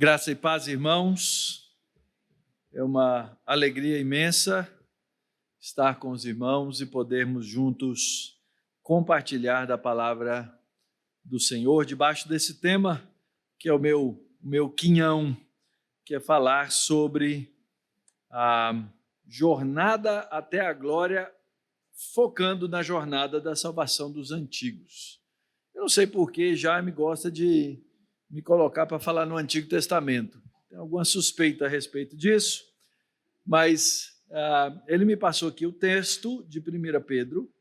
Graça e paz, irmãos. É uma alegria imensa estar com os irmãos e podermos juntos compartilhar da palavra do Senhor, debaixo desse tema que é o meu quinhão, que é falar sobre a jornada até a glória, focando na jornada da salvação dos antigos. Eu não sei por que Jaime gosta de me colocar para falar no Antigo Testamento. Tem alguma suspeita a respeito disso, mas ele me passou aqui o texto de 1 Pedro,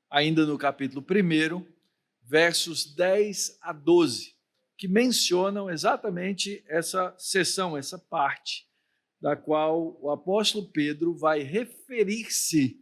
ainda no capítulo 1, versos 10 a 12, que mencionam exatamente essa seção, essa parte, da qual o apóstolo Pedro vai referir-se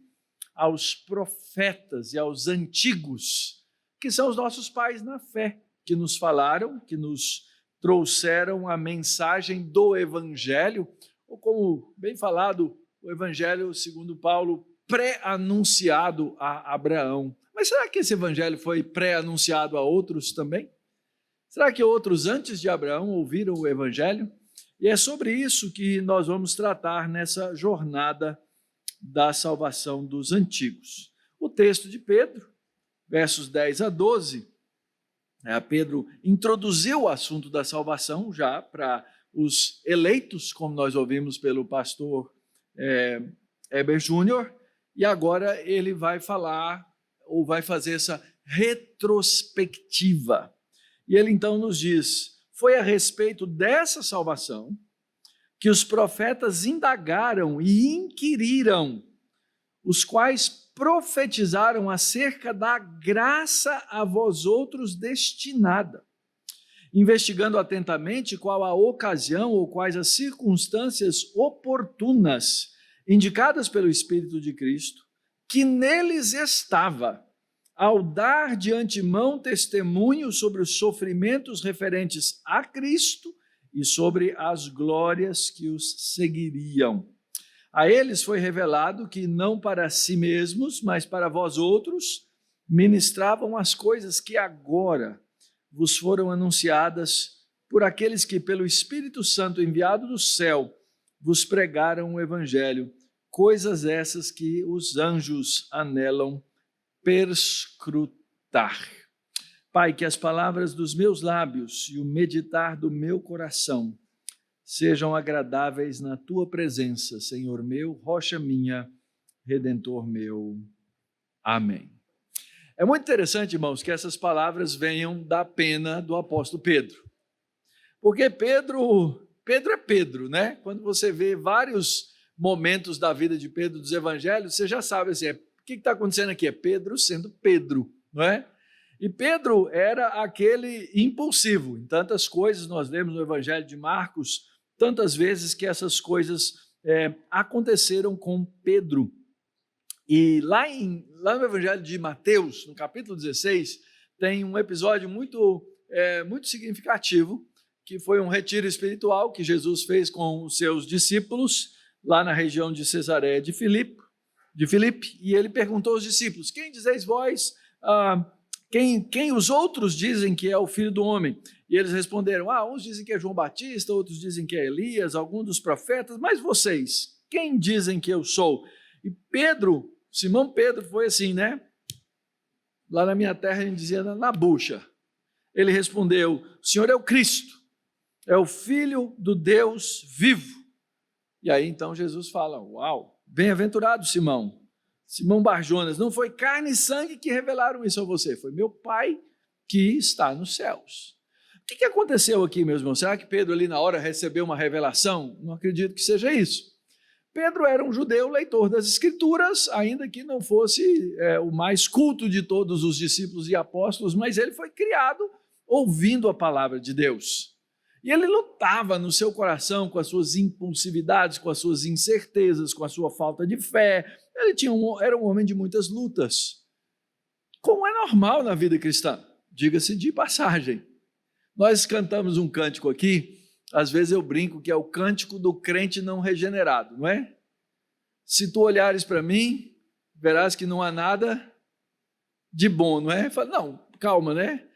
aos profetas e aos antigos, que são os nossos pais na fé, que nos falaram, que nos trouxeram a mensagem do Evangelho, ou como bem falado, o Evangelho, segundo Paulo, pré-anunciado a Abraão. Mas será que esse Evangelho foi pré-anunciado a outros também? Será que outros antes de Abraão ouviram o Evangelho? E é sobre isso que nós vamos tratar nessa jornada da salvação dos antigos. O texto de Pedro, versos 10 a 12, Pedro introduziu o assunto da salvação já para os eleitos, como nós ouvimos pelo pastor Heber Júnior, e agora ele vai falar, ou vai fazer essa retrospectiva. E ele então nos diz: foi a respeito dessa salvação que os profetas indagaram e inquiriram, os quais profetizaram acerca da graça a vós outros destinada, investigando atentamente qual a ocasião ou quais as circunstâncias oportunas indicadas pelo Espírito de Cristo, que neles estava, ao dar de antemão testemunho sobre os sofrimentos referentes a Cristo e sobre as glórias que os seguiriam. A eles foi revelado que não para si mesmos, mas para vós outros, ministravam as coisas que agora vos foram anunciadas por aqueles que, pelo Espírito Santo enviado do céu, vos pregaram o Evangelho, coisas essas que os anjos anelam perscrutar. Pai, que as palavras dos meus lábios e o meditar do meu coração sejam agradáveis na tua presença, Senhor meu, rocha minha, Redentor meu. Amém. É muito interessante, irmãos, que essas palavras venham da pena do apóstolo Pedro. Porque Pedro é Pedro, né? Quando você vê vários momentos da vida de Pedro dos evangelhos, você já sabe assim, o que está acontecendo aqui? É Pedro sendo Pedro, não é? E Pedro era aquele impulsivo. Em tantas coisas nós lemos no evangelho de Marcos, tantas vezes que essas coisas aconteceram com Pedro. E lá no Evangelho de Mateus, no capítulo 16, tem um episódio muito significativo, que foi um retiro espiritual que Jesus fez com os seus discípulos, lá na região de Cesareia de Filipe, e ele perguntou aos discípulos: quem dizeis vós, quem os outros dizem que é o Filho do Homem? E eles responderam: uns dizem que é João Batista, outros dizem que é Elias, alguns dos profetas, mas vocês, quem dizem que eu sou? E Simão Pedro foi assim, né? Lá na minha terra a gente dizia na bucha. Ele respondeu: o Senhor é o Cristo, é o Filho do Deus vivo. E aí então Jesus fala: uau, bem-aventurado Simão Barjonas, não foi carne e sangue que revelaram isso a você, foi meu Pai que está nos céus. O que aconteceu aqui, meus irmãos? Será que Pedro ali na hora recebeu uma revelação? Não acredito que seja isso. Pedro era um judeu leitor das Escrituras, ainda que não fosse o mais culto de todos os discípulos e apóstolos, mas ele foi criado ouvindo a palavra de Deus. E ele lutava no seu coração com as suas impulsividades, com as suas incertezas, com a sua falta de fé. Ele era um homem de muitas lutas, como é normal na vida cristã, diga-se de passagem. Nós cantamos um cântico aqui, às vezes eu brinco que é o cântico do crente não regenerado, não é? Se tu olhares para mim, verás que não há nada de bom, não é? Fala, não, calma, né?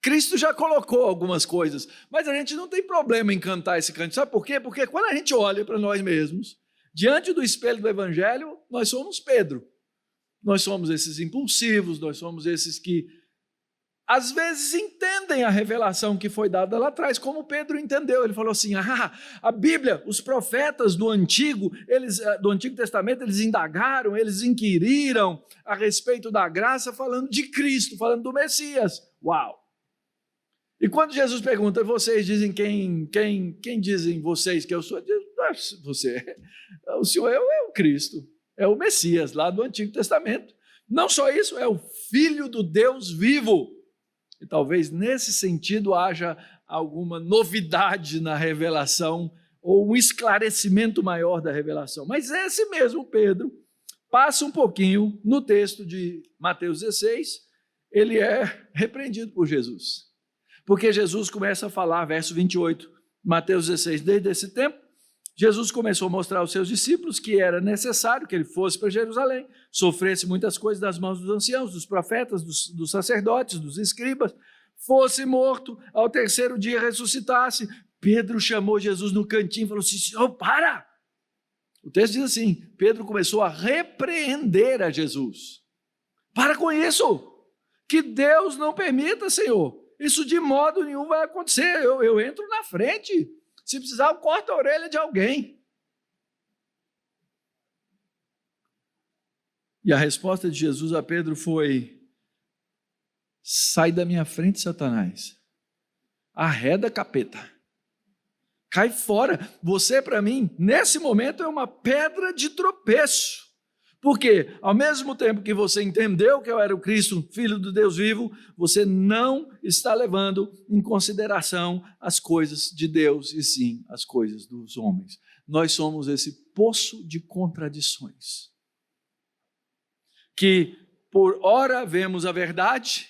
Cristo já colocou algumas coisas, mas a gente não tem problema em cantar esse canto. Sabe por quê? Porque quando a gente olha para nós mesmos, diante do espelho do Evangelho, nós somos Pedro. Nós somos esses impulsivos, nós somos esses que, às vezes, entendem a revelação que foi dada lá atrás, como Pedro entendeu. Ele falou assim, a Bíblia, os profetas do Antigo Testamento, eles indagaram, eles inquiriram a respeito da graça, falando de Cristo, falando do Messias. Uau! E quando Jesus pergunta, vocês dizem quem dizem vocês que eu sou? Você, o Senhor é o Cristo, é o Messias lá do Antigo Testamento. Não só isso, é o Filho do Deus vivo. E talvez nesse sentido haja alguma novidade na revelação ou um esclarecimento maior da revelação. Mas esse mesmo Pedro passa um pouquinho no texto de Mateus 16, ele é repreendido por Jesus. Porque Jesus começa a falar, verso 28, Mateus 16, desde esse tempo, Jesus começou a mostrar aos seus discípulos que era necessário que ele fosse para Jerusalém, sofresse muitas coisas das mãos dos anciãos, dos profetas, dos sacerdotes, dos escribas, fosse morto, ao terceiro dia ressuscitasse. Pedro chamou Jesus no cantinho e falou assim, Senhor, para! O texto diz assim, Pedro começou a repreender a Jesus. Para com isso! Que Deus não permita, Senhor. Isso de modo nenhum vai acontecer. Eu entro na frente. Se precisar, eu corto a orelha de alguém. E a resposta de Jesus a Pedro foi, sai da minha frente, Satanás. Arreda, capeta. Cai fora. Você, para mim, nesse momento, é uma pedra de tropeço. Porque, ao mesmo tempo que você entendeu que eu era o Cristo, Filho do Deus vivo, você não está levando em consideração as coisas de Deus, e sim as coisas dos homens. Nós somos esse poço de contradições. Que, por ora, vemos a verdade,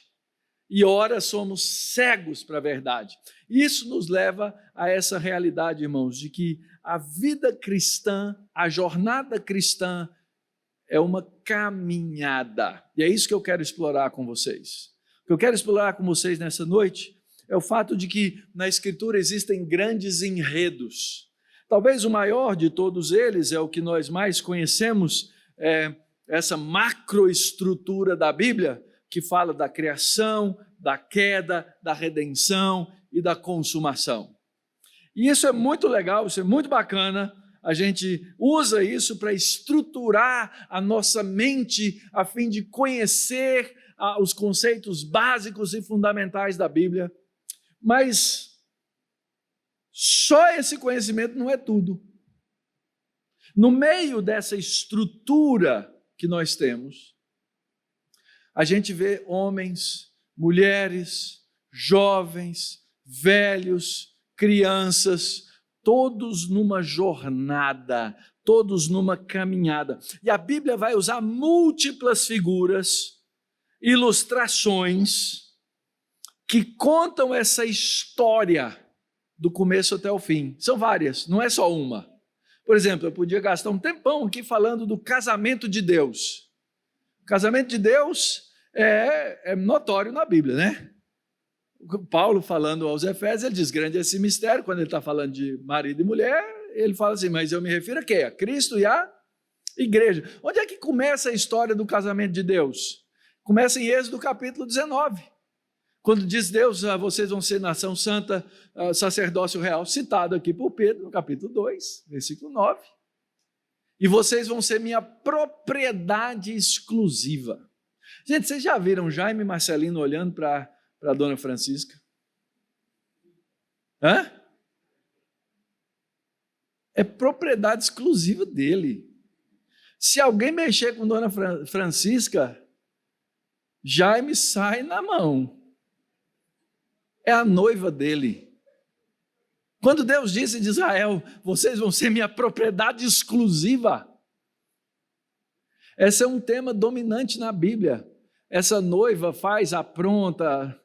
e ora somos cegos para a verdade. Isso nos leva a essa realidade, irmãos, de que a vida cristã, a jornada cristã, é uma caminhada. E é isso que eu quero explorar com vocês. O que eu quero explorar com vocês nessa noite é o fato de que na Escritura existem grandes enredos. Talvez o maior de todos eles é o que nós mais conhecemos, essa macroestrutura da Bíblia, que fala da criação, da queda, da redenção e da consumação. E isso é muito legal, isso é muito bacana. A gente usa isso para estruturar a nossa mente a fim de conhecer os conceitos básicos e fundamentais da Bíblia. Mas só esse conhecimento não é tudo. No meio dessa estrutura que nós temos, a gente vê homens, mulheres, jovens, velhos, crianças, todos numa jornada, todos numa caminhada. E a Bíblia vai usar múltiplas figuras, ilustrações, que contam essa história do começo até o fim. São várias, não é só uma. Por exemplo, eu podia gastar um tempão aqui falando do casamento de Deus. O casamento de Deus é notório na Bíblia, né? Paulo, falando aos Efésios, ele diz, grande é esse mistério, quando ele está falando de marido e mulher, ele fala assim, mas eu me refiro a quê? A Cristo e a igreja. Onde é que começa a história do casamento de Deus? Começa em Êxodo capítulo 19, quando diz Deus, vocês vão ser nação santa, sacerdócio real, citado aqui por Pedro, no capítulo 2, versículo 9, e vocês vão ser minha propriedade exclusiva. Gente, vocês já viram Jaime e Marcelino olhando para a dona Francisca? Hã? É propriedade exclusiva dele. Se alguém mexer com dona Francisca, Jaime sai na mão. É a noiva dele. Quando Deus disse de Israel, vocês vão ser minha propriedade exclusiva, esse é um tema dominante na Bíblia. Essa noiva faz, apronta,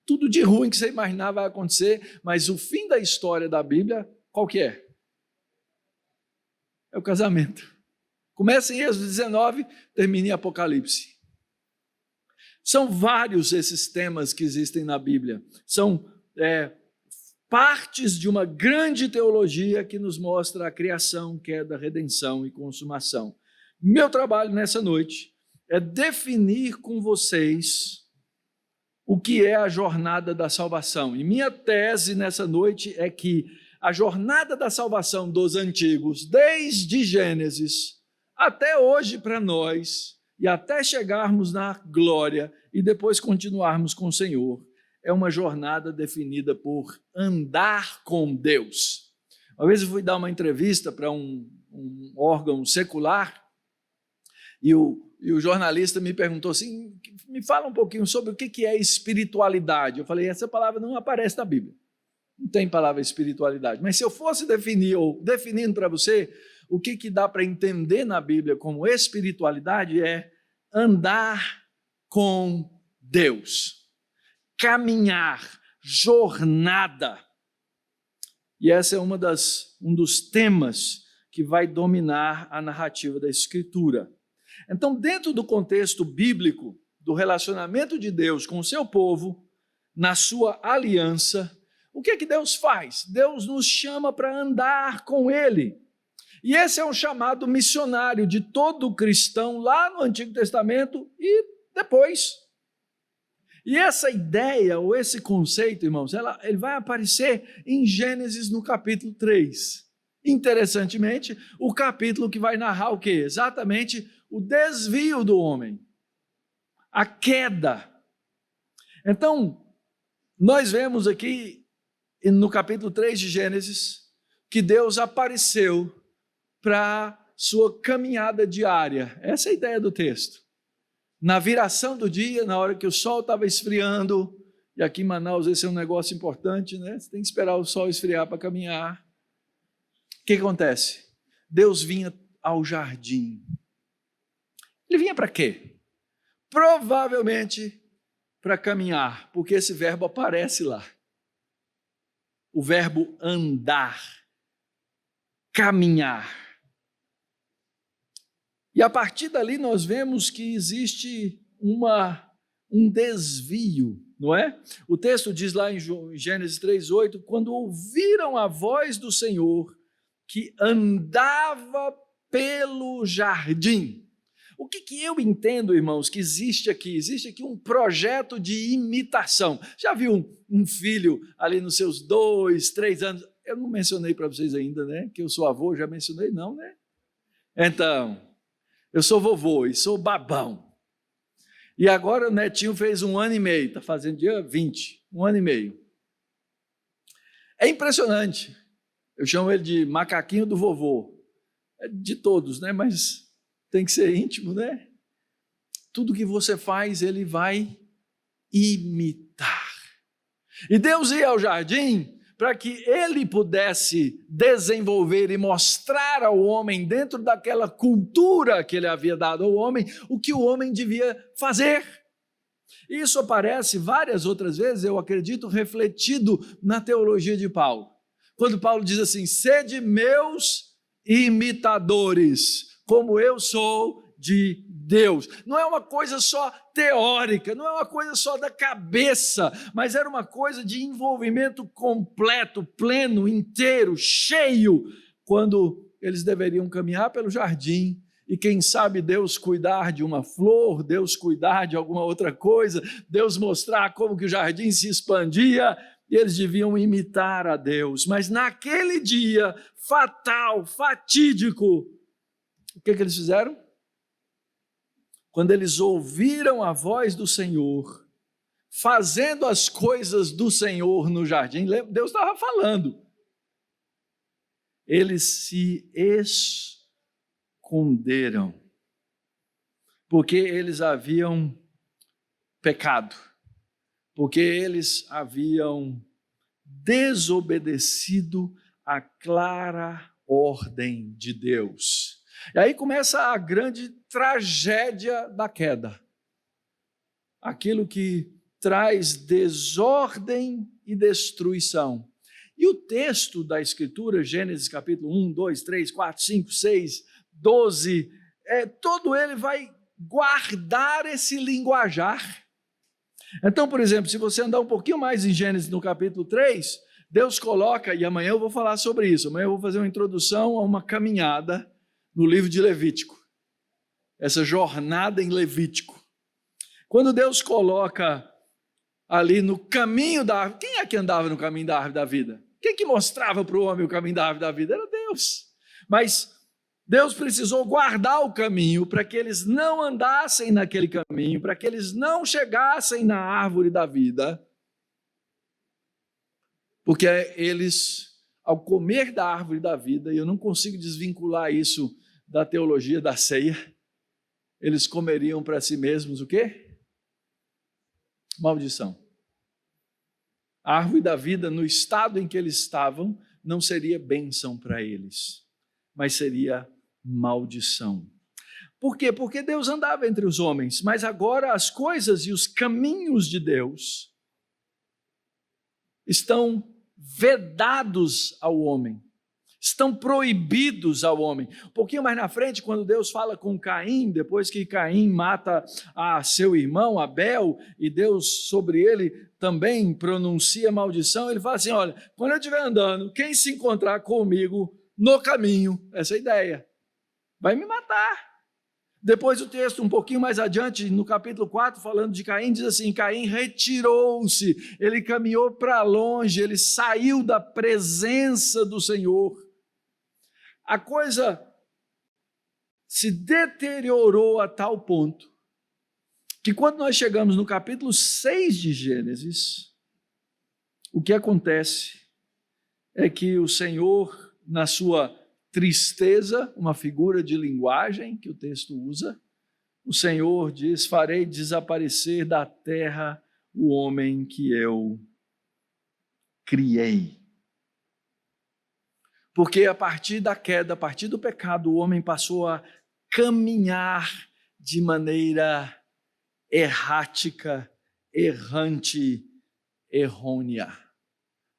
tudo de ruim que você imaginar vai acontecer, mas o fim da história da Bíblia, qual que é? É o casamento. Começa em Êxodo 19, termina em Apocalipse. São vários esses temas que existem na Bíblia. São partes de uma grande teologia que nos mostra a criação, queda, redenção e consumação. Meu trabalho nessa noite é definir com vocês o que é a jornada da salvação. E minha tese nessa noite é que a jornada da salvação dos antigos, desde Gênesis até hoje para nós, e até chegarmos na glória e depois continuarmos com o Senhor, é uma jornada definida por andar com Deus. Uma vez eu fui dar uma entrevista para um órgão secular e o jornalista me perguntou assim, me fala um pouquinho sobre o que é espiritualidade. Eu falei, essa palavra não aparece na Bíblia. Não tem palavra espiritualidade. Mas se eu fosse definir, ou definindo para você, o que dá para entender na Bíblia como espiritualidade é andar com Deus. Caminhar, jornada. E esse é um dos temas que vai dominar a narrativa da Escritura. Então, dentro do contexto bíblico, do relacionamento de Deus com o seu povo, na sua aliança, o que Deus faz? Deus nos chama para andar com Ele. E esse é um chamado missionário de todo cristão lá no Antigo Testamento e depois. E essa ideia, ou esse conceito, irmãos, ele vai aparecer em Gênesis no capítulo 3. Interessantemente, o capítulo que vai narrar o quê? Exatamente o desvio do homem, a queda. Então, nós vemos aqui no capítulo 3 de Gênesis que Deus apareceu para sua caminhada diária. Essa é a ideia do texto. Na viração do dia, na hora que o sol estava esfriando, e aqui em Manaus esse é um negócio importante, né? Você tem que esperar o sol esfriar para caminhar. O que acontece? Deus vinha ao jardim. Ele vinha para quê? Provavelmente para caminhar, porque esse verbo aparece lá. O verbo andar, caminhar. E a partir dali nós vemos que existe um desvio, não é? O texto diz lá em Gênesis 3:8, quando ouviram a voz do Senhor que andava pelo jardim. O que eu entendo, irmãos, que existe aqui? Existe aqui um projeto de imitação. Já viu um filho ali nos seus 2, 3 anos? Eu não mencionei para vocês ainda, né? Que eu sou avô, já mencionei não, né? Então, eu sou vovô e sou babão. E agora o netinho fez 1 ano e meio, está fazendo dia 20, 1 ano e meio. É impressionante. Eu chamo ele de macaquinho do vovô. É de todos, né? Mas tem que ser íntimo, né? Tudo que você faz, ele vai imitar. E Deus ia ao jardim para que ele pudesse desenvolver e mostrar ao homem, dentro daquela cultura que ele havia dado ao homem, o que o homem devia fazer. Isso aparece várias outras vezes, eu acredito, refletido na teologia de Paulo. Quando Paulo diz assim, sede meus imitadores, como eu sou de Deus. Não é uma coisa só teórica, não é uma coisa só da cabeça, mas era uma coisa de envolvimento completo, pleno, inteiro, cheio, quando eles deveriam caminhar pelo jardim e quem sabe Deus cuidar de uma flor, Deus cuidar de alguma outra coisa, Deus mostrar como que o jardim se expandia, e eles deviam imitar a Deus. Mas naquele dia fatal, fatídico, o que eles fizeram? Quando eles ouviram a voz do Senhor, fazendo as coisas do Senhor no jardim, Deus estava falando. Eles se esconderam, porque eles haviam pecado, porque eles haviam desobedecido a clara ordem de Deus. E aí começa a grande tragédia da queda. Aquilo que traz desordem e destruição. E o texto da Escritura, Gênesis capítulo 1, 2, 3, 4, 5, 6, 12, todo ele vai guardar esse linguajar. Então, por exemplo, se você andar um pouquinho mais em Gênesis no capítulo 3, Deus coloca, e amanhã eu vou falar sobre isso, amanhã eu vou fazer uma introdução a uma caminhada no livro de Levítico, essa jornada em Levítico. Quando Deus coloca ali no caminho da árvore, quem é que andava no caminho da árvore da vida? Quem que mostrava para o homem o caminho da árvore da vida? Era Deus. Mas Deus precisou guardar o caminho para que eles não andassem naquele caminho, para que eles não chegassem na árvore da vida, porque eles, ao comer da árvore da vida, e eu não consigo desvincular isso da teologia da ceia, eles comeriam para si mesmos o quê? Maldição. A árvore da vida, no estado em que eles estavam, não seria bênção para eles, mas seria maldição. Por quê? Porque Deus andava entre os homens, mas agora as coisas e os caminhos de Deus estão vedados ao homem, estão proibidos ao homem. Um pouquinho mais na frente, quando Deus fala com Caim, depois que Caim mata a seu irmão Abel, e Deus sobre ele também pronuncia maldição, ele fala assim, olha, quando eu estiver andando, quem se encontrar comigo no caminho, essa é a ideia, vai me matar. Depois o texto, um pouquinho mais adiante, no capítulo 4, falando de Caim, diz assim, Caim retirou-se, ele caminhou para longe, ele saiu da presença do Senhor. A coisa se deteriorou a tal ponto, que quando nós chegamos no capítulo 6 de Gênesis, o que acontece é que o Senhor, na sua tristeza, uma figura de linguagem que o texto usa, o Senhor diz, farei desaparecer da terra o homem que eu criei. Porque a partir da queda, a partir do pecado, o homem passou a caminhar de maneira errática, errante, errônea.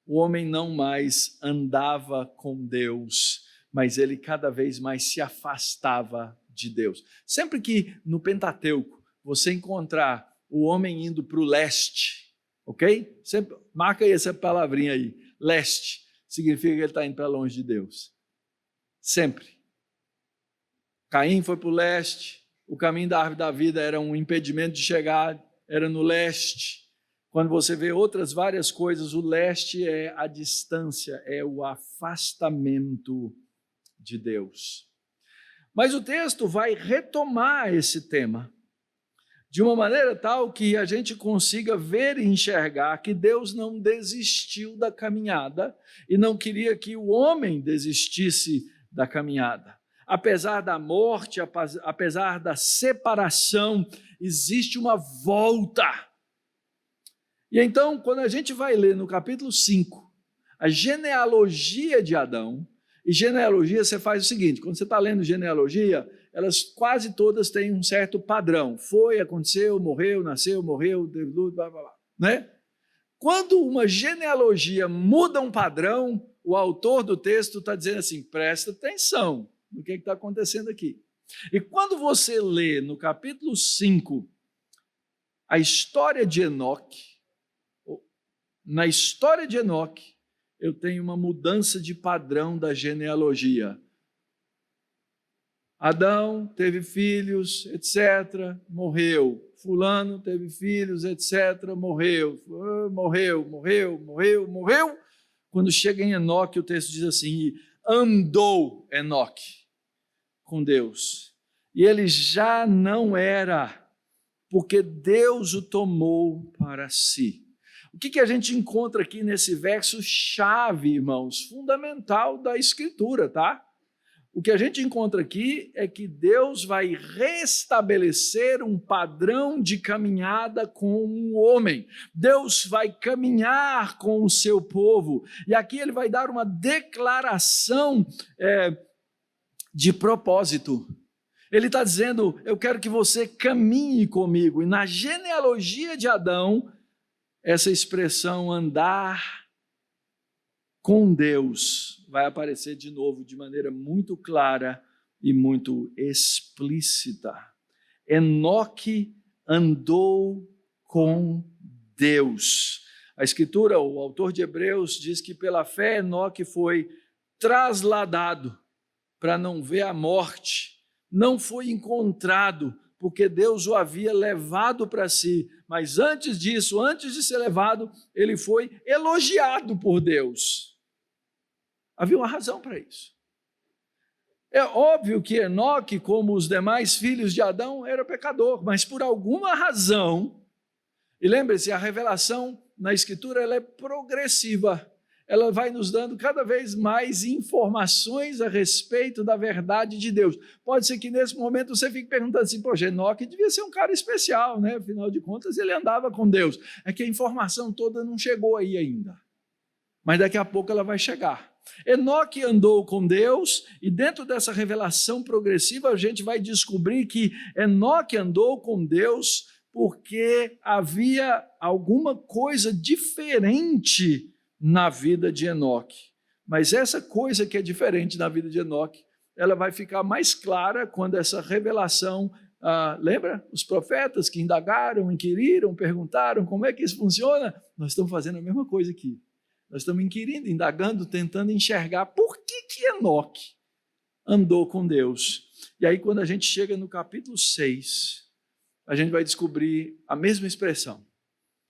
O homem não mais andava com Deus, mas ele cada vez mais se afastava de Deus. Sempre que no Pentateuco você encontrar o homem indo para o leste, ok? Sempre, marca aí essa palavrinha aí, leste, significa que ele está indo para longe de Deus. Sempre. Caim foi para o leste, o caminho da árvore da vida era um impedimento de chegar, era no leste. Quando você vê outras várias coisas, o leste é a distância, é o afastamento de Deus. Mas o texto vai retomar esse tema de uma maneira tal que a gente consiga ver e enxergar que Deus não desistiu da caminhada e não queria que o homem desistisse da caminhada. Apesar da morte, apesar da separação, existe uma volta. E então, quando a gente vai ler no capítulo 5, a genealogia de Adão, e genealogia você faz o seguinte, quando você está lendo genealogia, elas quase todas têm um certo padrão. Foi, aconteceu, morreu, nasceu, morreu, teve luto, blá, blá, blá, né? Quando uma genealogia muda um padrão, o autor do texto está dizendo assim, presta atenção no que está acontecendo aqui. E quando você lê no capítulo 5 a história de Enoque, na história de Enoque, eu tenho uma mudança de padrão da genealogia. Adão teve filhos, etc., morreu. Fulano teve filhos, etc., morreu. Morreu. Quando chega em Enoque, o texto diz assim, andou Enoque com Deus. E ele já não era, porque Deus o tomou para si. O que a gente encontra aqui nesse verso chave, irmãos, fundamental da Escritura, tá? O que a gente encontra aqui é que Deus vai restabelecer um padrão de caminhada com o homem. Deus vai caminhar com o seu povo. E aqui ele vai dar uma declaração de propósito. Ele está dizendo, eu quero que você caminhe comigo. E na genealogia de Adão, essa expressão andar com Deus vai aparecer de novo de maneira muito clara e muito explícita. Enoque andou com Deus. A Escritura, o autor de Hebreus, diz que pela fé Enoque foi trasladado para não ver a morte, não foi encontrado, porque Deus o havia levado para si, mas antes disso, antes de ser levado, ele foi elogiado por Deus. Havia uma razão para isso. É óbvio que Enoque, como os demais filhos de Adão, era pecador, mas por alguma razão, e lembre-se, a revelação na Escritura ela é progressiva, ela vai nos dando cada vez mais informações a respeito da verdade de Deus. Pode ser que nesse momento você fique perguntando assim, poxa, Enoque devia ser um cara especial, né? Afinal de contas ele andava com Deus. É que a informação toda não chegou aí ainda, mas daqui a pouco ela vai chegar. Enoque andou com Deus e dentro dessa revelação progressiva a gente vai descobrir que Enoque andou com Deus porque havia alguma coisa diferente na vida de Enoque. Mas essa coisa que é diferente na vida de Enoque, ela vai ficar mais clara quando essa revelação, lembra? Os profetas que indagaram, inquiriram, perguntaram como é que isso funciona? Nós estamos fazendo a mesma coisa aqui. Nós estamos inquirindo, indagando, tentando enxergar por que Enoque andou com Deus. E aí quando a gente chega no capítulo 6, a gente vai descobrir a mesma expressão.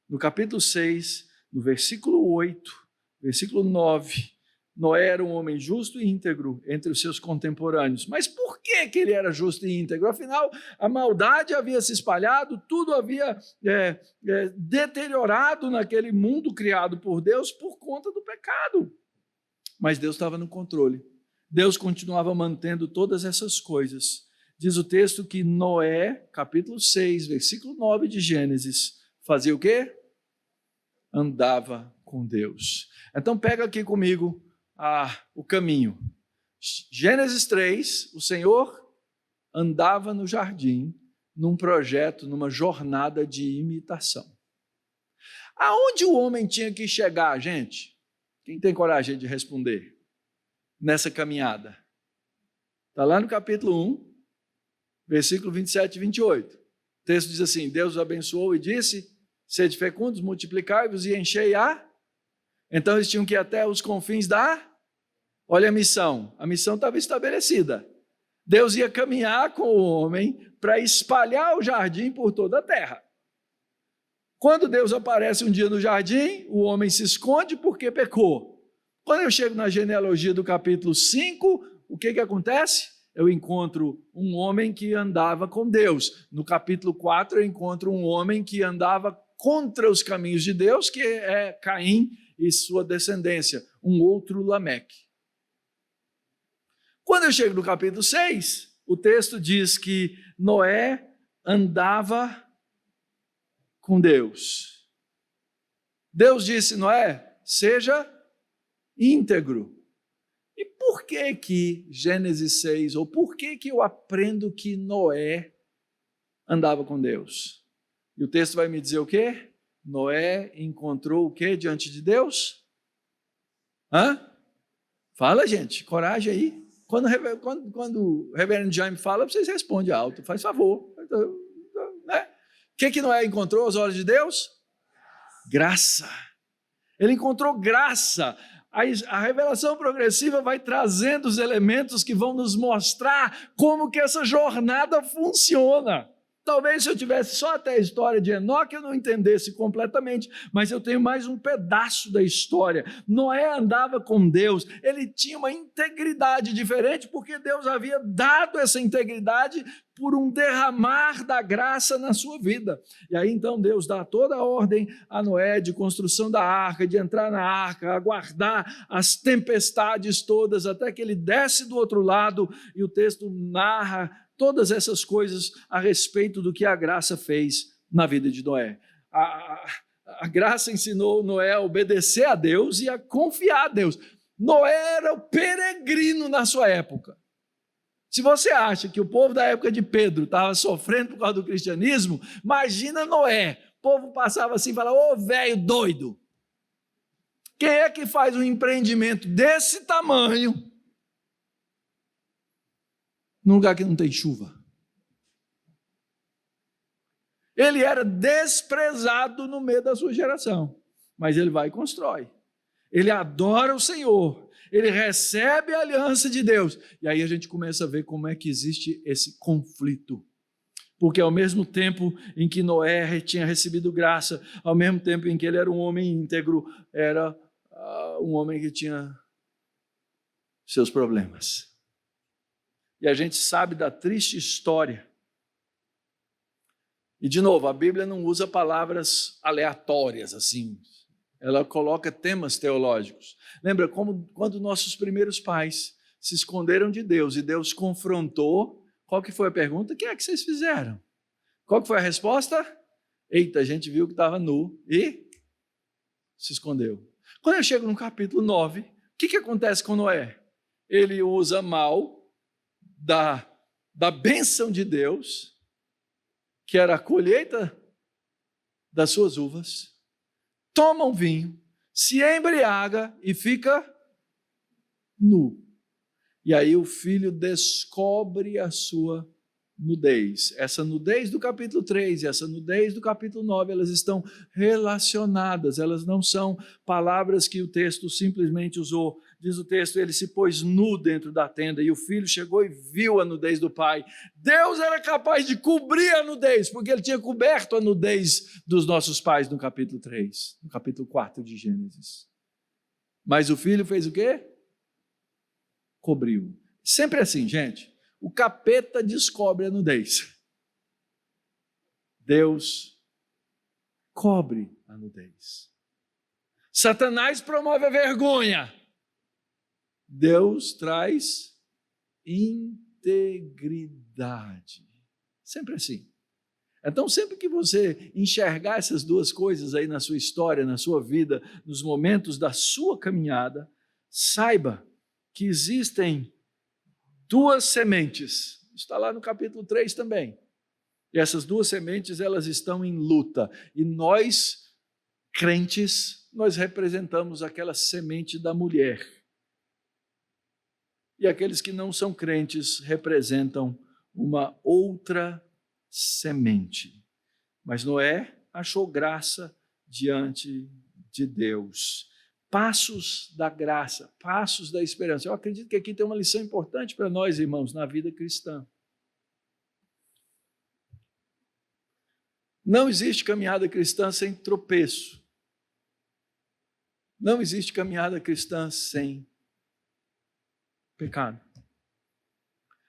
No capítulo 6, no versículo 8, versículo 9, Noé era um homem justo e íntegro entre os seus contemporâneos. Mas por que ele era justo e íntegro? Afinal, a maldade havia se espalhado, tudo havia deteriorado naquele mundo criado por Deus por conta do pecado. Mas Deus estava no controle. Deus continuava mantendo todas essas coisas. Diz o texto que Noé, capítulo 6, versículo 9 de Gênesis, fazia o quê? Andava com Deus. Então pega aqui comigo o caminho. Gênesis 3, o Senhor andava no jardim, num projeto, numa jornada de imitação. Aonde o homem tinha que chegar, gente? Quem tem coragem de responder? Nessa caminhada. Está lá no capítulo 1, versículo 27 e 28. O texto diz assim, Deus os abençoou e disse, sede fecundos, multiplicai-vos e enchei a... Então eles tinham que ir até os confins da... Olha a missão estava estabelecida. Deus ia caminhar com o homem para espalhar o jardim por toda a terra. Quando Deus aparece um dia no jardim, o homem se esconde porque pecou. Quando eu chego na genealogia do capítulo 5, o que acontece? Eu encontro um homem que andava com Deus. No capítulo 4, eu encontro um homem que andava contra os caminhos de Deus, que é Caim e sua descendência, um outro Lameque. Quando eu chego no capítulo 6, o texto diz que Noé andava com Deus. Deus disse, Noé, seja íntegro. E por que Gênesis 6, ou por que eu aprendo que Noé andava com Deus? E o texto vai me dizer o quê? Noé encontrou o quê diante de Deus? Fala, gente, coragem aí. Quando o reverendo Jaime fala, vocês respondem alto, faz favor. Né? O que Noé encontrou aos olhos de Deus? Graça. Ele encontrou graça. A revelação progressiva vai trazendo os elementos que vão nos mostrar como que essa jornada funciona. Talvez se eu tivesse só até a história de Enoque, eu não entendesse completamente, mas eu tenho mais um pedaço da história. Noé andava com Deus, ele tinha uma integridade diferente, porque Deus havia dado essa integridade por um derramar da graça na sua vida. E aí então Deus dá toda a ordem a Noé de construção da arca, de entrar na arca, aguardar as tempestades todas, até que ele desce do outro lado, e o texto narra todas essas coisas a respeito do que a graça fez na vida de Noé. A graça ensinou Noé a obedecer a Deus e a confiar a Deus. Noé era o peregrino na sua época. Se você acha que o povo da época de Pedro estava sofrendo por causa do cristianismo, imagina Noé. O povo passava assim e falava, ô velho doido. Quem é que faz um empreendimento desse tamanho num lugar que não tem chuva? Ele era desprezado no meio da sua geração, mas ele vai e constrói. Ele adora o Senhor, ele recebe a aliança de Deus. E aí a gente começa a ver como é que existe esse conflito. Porque ao mesmo tempo em que Noé tinha recebido graça, ao mesmo tempo em que ele era um homem íntegro, era um homem que tinha seus problemas. E a gente sabe da triste história. E, de novo, a Bíblia não usa palavras aleatórias, assim. Ela coloca temas teológicos. Lembra como quando nossos primeiros pais se esconderam de Deus e Deus confrontou, qual que foi a pergunta? O que é que vocês fizeram? Qual que foi a resposta? Eita, a gente viu que estava nu e se escondeu. Quando eu chego no capítulo 9, o que acontece com Noé? Ele usa mal da bênção de Deus, que era a colheita das suas uvas, toma um vinho, se embriaga e fica nu. E aí o filho descobre a sua nudez. Essa nudez do capítulo 3 e essa nudez do capítulo 9, elas estão relacionadas, elas não são palavras que o texto simplesmente usou. Diz o texto, ele se pôs nu dentro da tenda e o filho chegou e viu a nudez do pai. Deus era capaz de cobrir a nudez, porque ele tinha coberto a nudez dos nossos pais no capítulo 3, no capítulo 4 de Gênesis. Mas o filho fez o quê? Cobriu. Sempre assim, gente. O capeta descobre a nudez. Deus cobre a nudez. Satanás promove a vergonha. Deus traz integridade. Sempre assim. Então, sempre que você enxergar essas duas coisas aí na sua história, na sua vida, nos momentos da sua caminhada, saiba que existem duas sementes. Está lá no capítulo 3 também. E essas duas sementes, elas estão em luta. E nós, crentes, nós representamos aquela semente da mulher. E aqueles que não são crentes representam uma outra semente. Mas Noé achou graça diante de Deus. Passos da graça, passos da esperança. Eu acredito que aqui tem uma lição importante para nós, irmãos, na vida cristã. Não existe caminhada cristã sem tropeço. Não existe caminhada cristã sem pecado.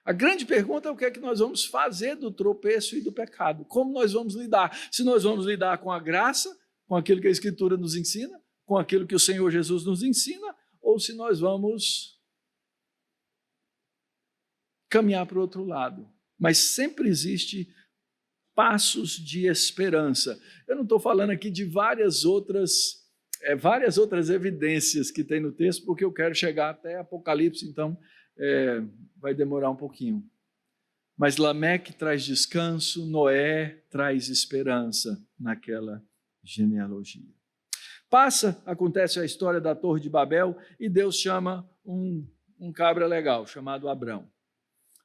A grande pergunta é o que é que nós vamos fazer do tropeço e do pecado. Como nós vamos lidar? Se nós vamos lidar com a graça, com aquilo que a Escritura nos ensina, com aquilo que o Senhor Jesus nos ensina, ou se nós vamos caminhar para o outro lado. Mas sempre existe passos de esperança. Eu não estou falando aqui de várias outras evidências que tem no texto, porque eu quero chegar até Apocalipse, então vai demorar um pouquinho. Mas Lameque traz descanso, Noé traz esperança naquela genealogia. Acontece a história da Torre de Babel e Deus chama um cabra legal, chamado Abrão.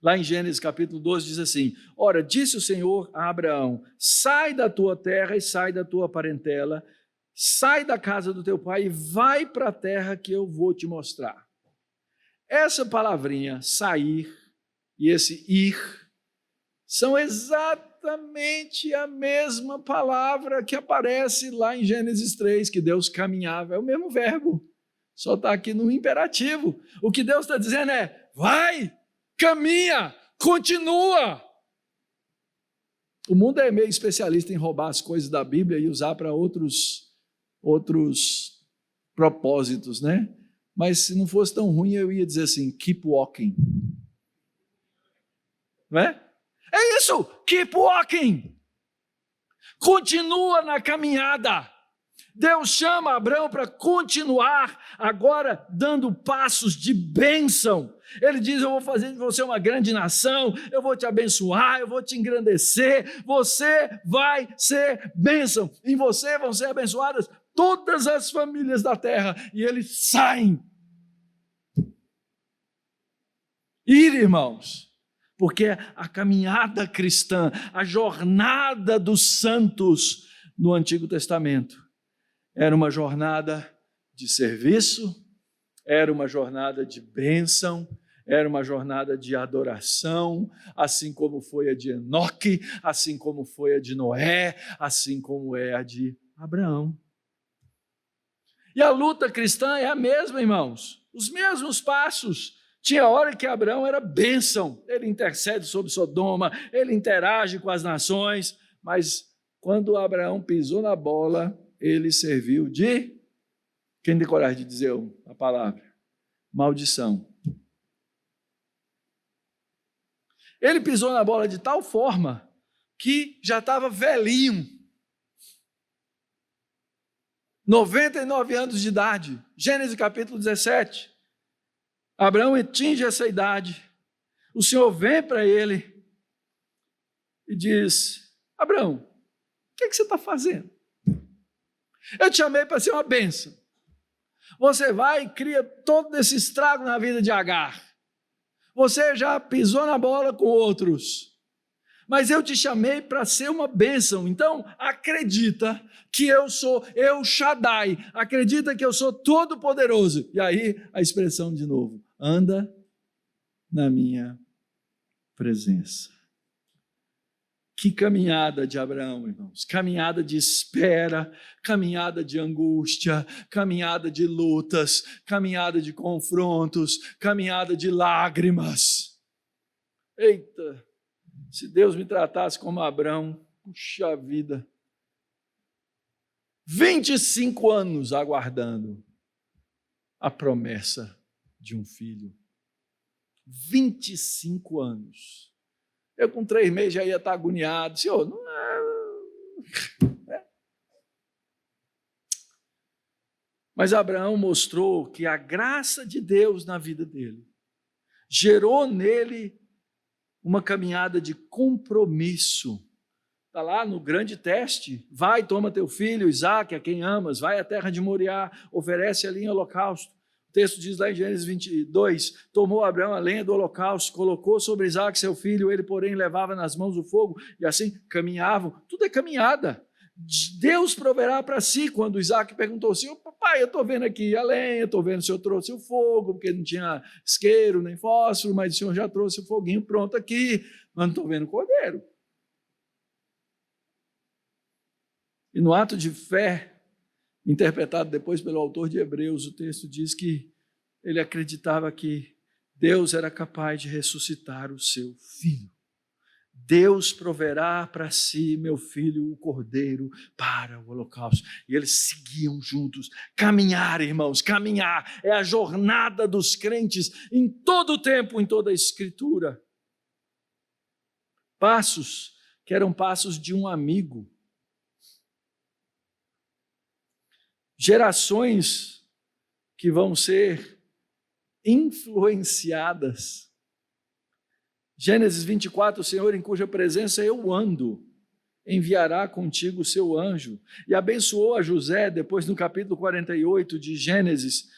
Lá em Gênesis capítulo 12 diz assim: ora, disse o Senhor a Abraão, sai da tua terra e sai da tua parentela, sai da casa do teu pai e vai para a terra que eu vou te mostrar. Essa palavrinha, sair, e esse ir, são exatamente a mesma palavra que aparece lá em Gênesis 3, que Deus caminhava. É o mesmo verbo, só está aqui no imperativo. O que Deus está dizendo é, vai, caminha, continua. O mundo é meio especialista em roubar as coisas da Bíblia e usar para outros propósitos, né? Mas se não fosse tão ruim, eu ia dizer assim, keep walking. Não é? É isso, keep walking. Continua na caminhada. Deus chama Abraão para continuar agora dando passos de bênção. Ele diz, eu vou fazer de você uma grande nação, eu vou te abençoar, eu vou te engrandecer, você vai ser bênção. Em você vão ser abençoadas todas as famílias da terra. E eles saem. Ir, irmãos, porque a caminhada cristã, a jornada dos santos no Antigo Testamento, era uma jornada de serviço, era uma jornada de bênção, era uma jornada de adoração, assim como foi a de Enoque, assim como foi a de Noé, assim como é a de Abraão. E a luta cristã é a mesma, irmãos, os mesmos passos. Tinha hora que Abraão era bênção, ele intercede sobre Sodoma, ele interage com as nações, mas quando Abraão pisou na bola, ele serviu de, quem tem coragem de dizer a palavra? Maldição. Ele pisou na bola de tal forma que já estava velhinho, 99 anos de idade, Gênesis capítulo 17, Abraão atinge essa idade, o Senhor vem para ele e diz: Abraão, o que você está fazendo? Eu te chamei para ser uma bênção, você vai e cria todo esse estrago na vida de Agar, você já pisou na bola com outros, mas eu te chamei para ser uma bênção, então acredita que eu sou El Shaddai, acredita que eu sou todo poderoso. E aí a expressão de novo, anda na minha presença. Que caminhada de Abraão, irmãos, caminhada de espera, caminhada de angústia, caminhada de lutas, caminhada de confrontos, caminhada de lágrimas. Eita, se Deus me tratasse como Abraão, puxa vida, 25 anos aguardando a promessa de um filho, 25 anos, eu com 3 meses já ia estar agoniado, Senhor, não é? Mas Abraão mostrou que a graça de Deus na vida dele gerou nele uma caminhada de compromisso. Está lá no grande teste, vai, toma teu filho, Isaque, a quem amas, vai à terra de Moriá, oferece ali em holocausto. O texto diz lá em Gênesis 22, tomou Abraão a lenha do holocausto, colocou sobre Isaque seu filho, ele porém levava nas mãos o fogo, e assim caminhavam. Tudo é caminhada. Deus proverá para si. Quando Isaque perguntou assim, papai, eu estou vendo aqui a lenha, estou vendo se o senhor trouxe o fogo, porque não tinha isqueiro nem fósforo, mas o senhor já trouxe o foguinho pronto aqui, mas não estou vendo o cordeiro. E no ato de fé, interpretado depois pelo autor de Hebreus, o texto diz que ele acreditava que Deus era capaz de ressuscitar o seu filho. Deus proverá para si, meu filho, o cordeiro para o holocausto. E eles seguiam juntos. Caminhar, irmãos, caminhar é a jornada dos crentes em todo o tempo, em toda a Escritura. Passos que eram passos de um amigo. Gerações que vão ser influenciadas. Gênesis 24, o Senhor em cuja presença eu ando, enviará contigo o seu anjo. E abençoou a José, depois no capítulo 48 de Gênesis,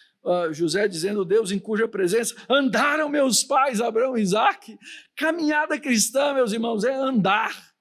José dizendo, Deus em cuja presença andaram meus pais, Abraão e Isaque. Caminhada cristã, meus irmãos, é andar.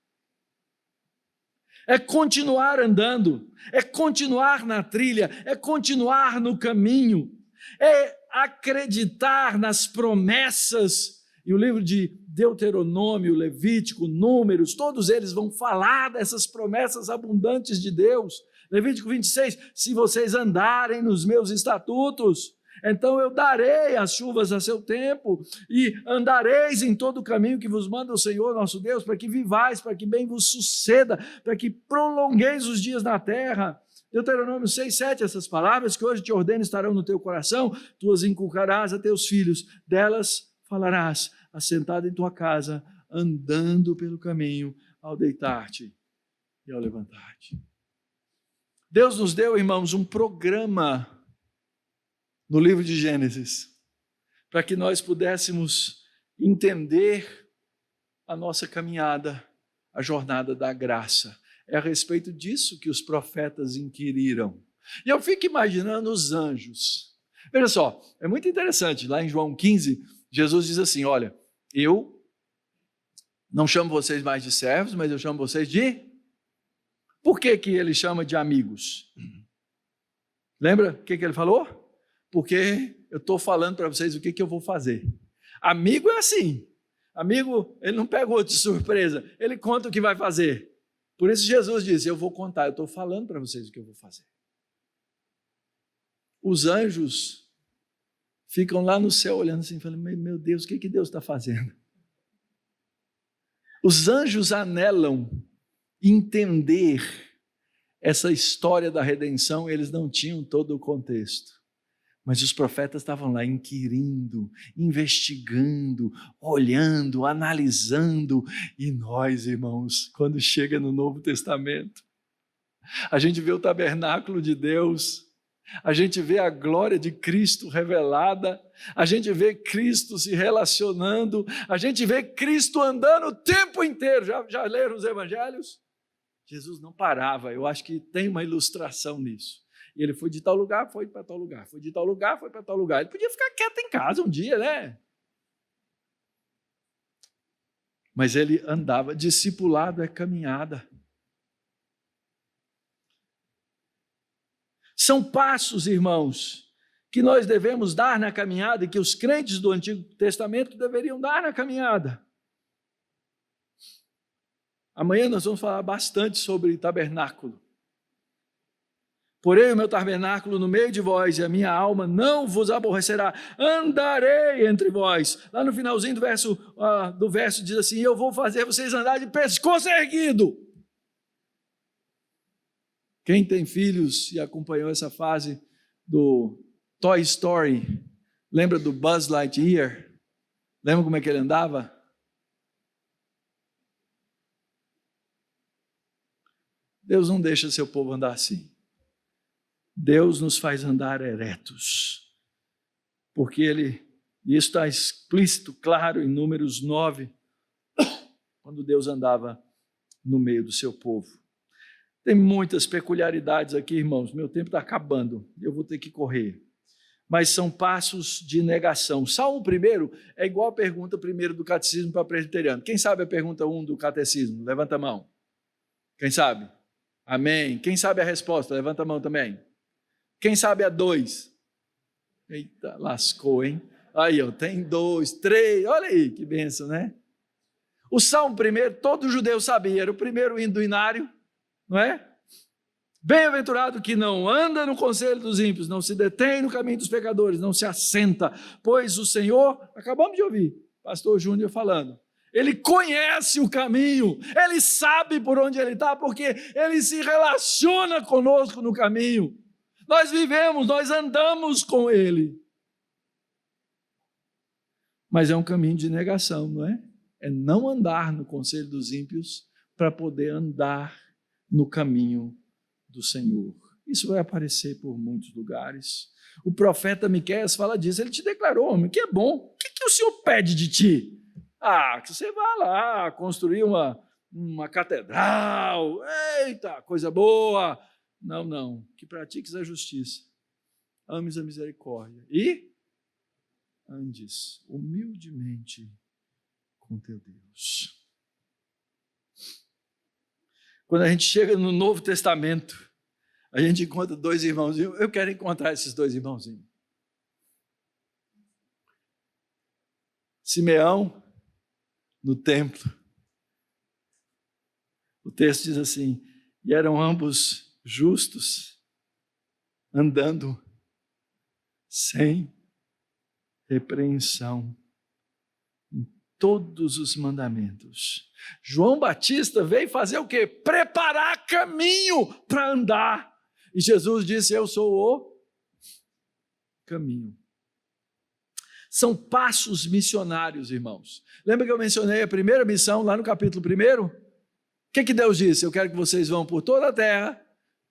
É continuar andando, é continuar na trilha, é continuar no caminho, é acreditar nas promessas. E o livro de Deuteronômio, Levítico, Números, todos eles vão falar dessas promessas abundantes de Deus. Levítico 26, se vocês andarem nos meus estatutos, então eu darei as chuvas a seu tempo, e andareis em todo o caminho que vos manda o Senhor nosso Deus, para que vivais, para que bem vos suceda, para que prolongueis os dias na terra. Deuteronômio 6, 7, essas palavras que hoje te ordeno estarão no teu coração, tu as inculcarás a teus filhos, delas falarás, assentado em tua casa, andando pelo caminho, ao deitar-te e ao levantar-te. Deus nos deu, irmãos, um programa no livro de Gênesis, para que nós pudéssemos entender a nossa caminhada, a jornada da graça. É a respeito disso que os profetas inquiriram. E eu fico imaginando os anjos. Veja só, é muito interessante, lá em João 15, Jesus diz assim, olha, eu Não chamo vocês mais de servos, mas eu chamo vocês de... Por que ele chama de amigos? Lembra o que ele falou? Porque eu estou falando para vocês o que eu vou fazer. Amigo é assim. Amigo, ele não pega outro de surpresa. Ele conta o que vai fazer. Por isso Jesus disse, eu vou contar, eu estou falando para vocês o que eu vou fazer. Os anjos ficam lá no céu olhando assim, falando, meu Deus, o que Deus está fazendo? Os anjos anelam entender essa história da redenção, eles não tinham todo o contexto. Mas os profetas estavam lá inquirindo, investigando, olhando, analisando. E nós, irmãos, quando chega no Novo Testamento, a gente vê o tabernáculo de Deus, a gente vê a glória de Cristo revelada, a gente vê Cristo se relacionando, a gente vê Cristo andando o tempo inteiro. Já leram os evangelhos? Jesus não parava, eu acho que tem uma ilustração nisso. E ele foi de tal lugar, foi para tal lugar, foi de tal lugar, foi para tal lugar. Ele podia ficar quieto em casa um dia, né? Mas ele andava, discipulado é caminhada. São passos, irmãos, que nós devemos dar na caminhada e que os crentes do Antigo Testamento deveriam dar na caminhada. Amanhã nós vamos falar bastante sobre tabernáculo. Porém o meu tabernáculo no meio de vós e a minha alma não vos aborrecerá. Andarei entre vós. Lá no finalzinho do verso diz assim, eu vou fazer vocês andar de pescoço erguido. Quem tem filhos e acompanhou essa fase do Toy Story, lembra do Buzz Lightyear? Lembra como é que ele andava? Deus não deixa seu povo andar assim. Deus nos faz andar eretos. Porque isso está explícito, claro, em Números 9, quando Deus andava no meio do seu povo. Tem muitas peculiaridades aqui, irmãos. Meu tempo está acabando, eu vou ter que correr. Mas são passos de negação. Salmo 1 é igual a pergunta 1 do catecismo para presbiteriano. Quem sabe a pergunta 1 do catecismo? Levanta a mão. Quem sabe? Amém. Quem sabe a resposta? Levanta a mão também. Quem sabe a 2? Eita, lascou, hein? Aí, ó, tem 2, 3, olha aí, que bênção, né? O Salmo 1, todo judeu sabia, era o primeiro hino do inário, não é? Bem-aventurado que não anda no conselho dos ímpios, não se detém no caminho dos pecadores, não se assenta, pois o Senhor, acabamos de ouvir, pastor Júnior falando, ele conhece o caminho, ele sabe por onde ele está, porque ele se relaciona conosco no caminho. Nós vivemos, nós andamos com ele. Mas é um caminho de negação, não é? É não andar no conselho dos ímpios para poder andar no caminho do Senhor. Isso vai aparecer por muitos lugares. O profeta Miqueias fala disso, ele te declarou, homem, que é bom. O que o Senhor pede de ti? Que você vá lá construir uma catedral, eita, coisa boa. Não, que pratiques a justiça, ames a misericórdia e andes humildemente com teu Deus. Quando a gente chega no Novo Testamento, a gente encontra 2 irmãozinhos, eu quero encontrar esses 2 irmãozinhos. Simeão, no templo, o texto diz assim, e eram ambos justos, andando sem repreensão em todos os mandamentos. João Batista veio fazer o quê? Preparar caminho para andar. E Jesus disse, eu sou o caminho. São passos missionários, irmãos. Lembra que eu mencionei a primeira missão lá no capítulo 1? O que Deus disse? Eu quero que vocês vão por toda a terra,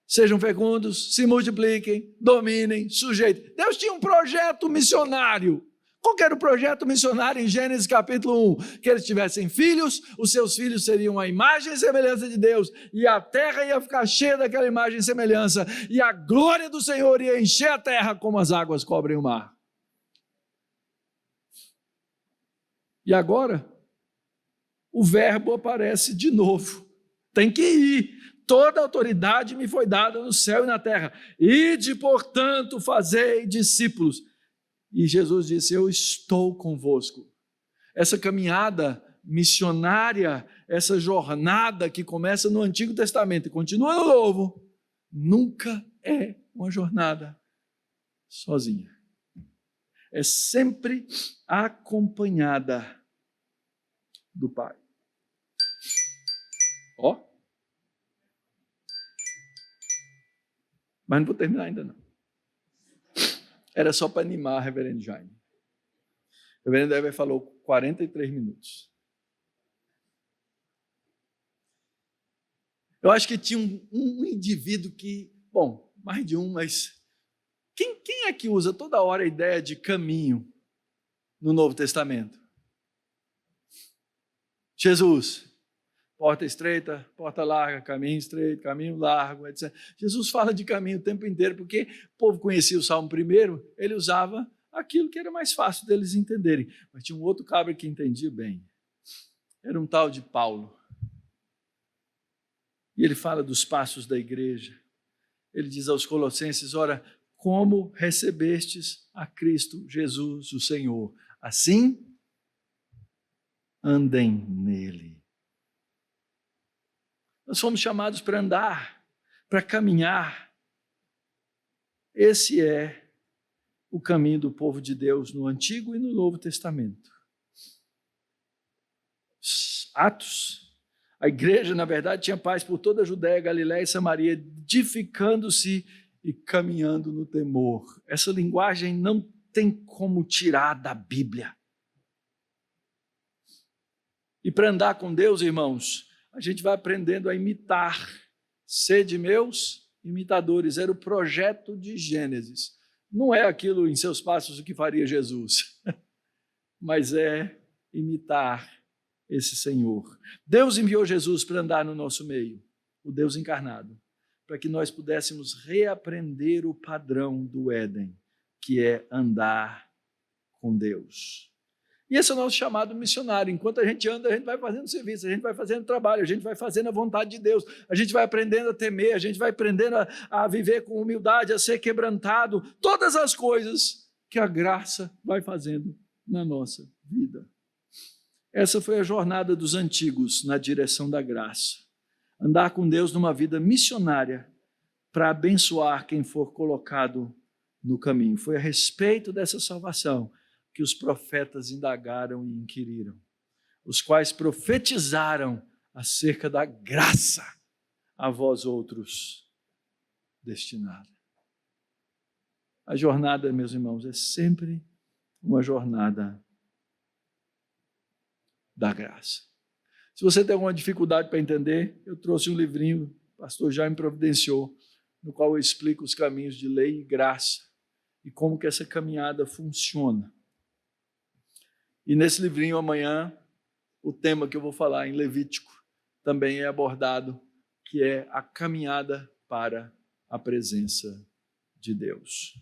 sejam fecundos, se multipliquem, dominem, sujeitem. Deus tinha um projeto missionário. Qual que era o projeto missionário em Gênesis capítulo 1? Que eles tivessem filhos, os seus filhos seriam a imagem e semelhança de Deus, e a terra ia ficar cheia daquela imagem e semelhança, e a glória do Senhor ia encher a terra como as águas cobrem o mar. E agora, o verbo aparece de novo. Tem que ir. Toda autoridade me foi dada no céu e na terra. Ide, portanto, fazei discípulos. E Jesus disse, eu estou convosco. Essa caminhada missionária, essa jornada que começa no Antigo Testamento e continua no Novo, nunca é uma jornada sozinha. É sempre acompanhada do Pai. Ó. Mas não vou terminar ainda não. Era só para animar o reverendo Jaime. O reverendo Jaime falou 43 minutos. Eu acho que tinha um indivíduo que, bom, mais de um, mas quem é que usa toda hora a ideia de caminho no Novo Testamento? Jesus. Porta estreita, porta larga, caminho estreito, caminho largo, etc. Jesus fala de caminho o tempo inteiro, porque o povo conhecia o Salmo 1, ele usava aquilo que era mais fácil deles entenderem. Mas tinha um outro cabra que entendia bem. Era um tal de Paulo. E ele fala dos passos da igreja. Ele diz aos Colossenses, ora, como recebestes a Cristo Jesus, o Senhor, assim andem nele. Nós fomos chamados para andar, para caminhar. Esse é o caminho do povo de Deus no Antigo e no Novo Testamento. Atos, a igreja, na verdade, tinha paz por toda a Judéia, Galiléia e Samaria, edificando-se e caminhando no temor. Essa linguagem não tem como tirar da Bíblia. E para andar com Deus, irmãos, a gente vai aprendendo a imitar. Sede meus imitadores. Era o projeto de Gênesis. Não é aquilo em seus passos o que faria Jesus, mas é imitar esse Senhor. Deus enviou Jesus para andar no nosso meio, o Deus encarnado, para que nós pudéssemos reaprender o padrão do Éden, que é andar com Deus. E esse é o nosso chamado missionário. Enquanto a gente anda, a gente vai fazendo serviço, a gente vai fazendo trabalho, a gente vai fazendo a vontade de Deus, a gente vai aprendendo a temer, a gente vai aprendendo a viver com humildade, a ser quebrantado, todas as coisas que a graça vai fazendo na nossa vida. Essa foi a jornada dos antigos na direção da graça. Andar com Deus numa vida missionária para abençoar quem for colocado no caminho. Foi a respeito dessa salvação que os profetas indagaram e inquiriram, os quais profetizaram acerca da graça a vós outros destinada. A jornada, meus irmãos, é sempre uma jornada da graça. Se você tem alguma dificuldade para entender, eu trouxe um livrinho, o pastor Jaime providenciou, no qual eu explico os caminhos de lei e graça e como que essa caminhada funciona. E nesse livrinho, amanhã, o tema que eu vou falar em Levítico também é abordado, que é a caminhada para a presença de Deus.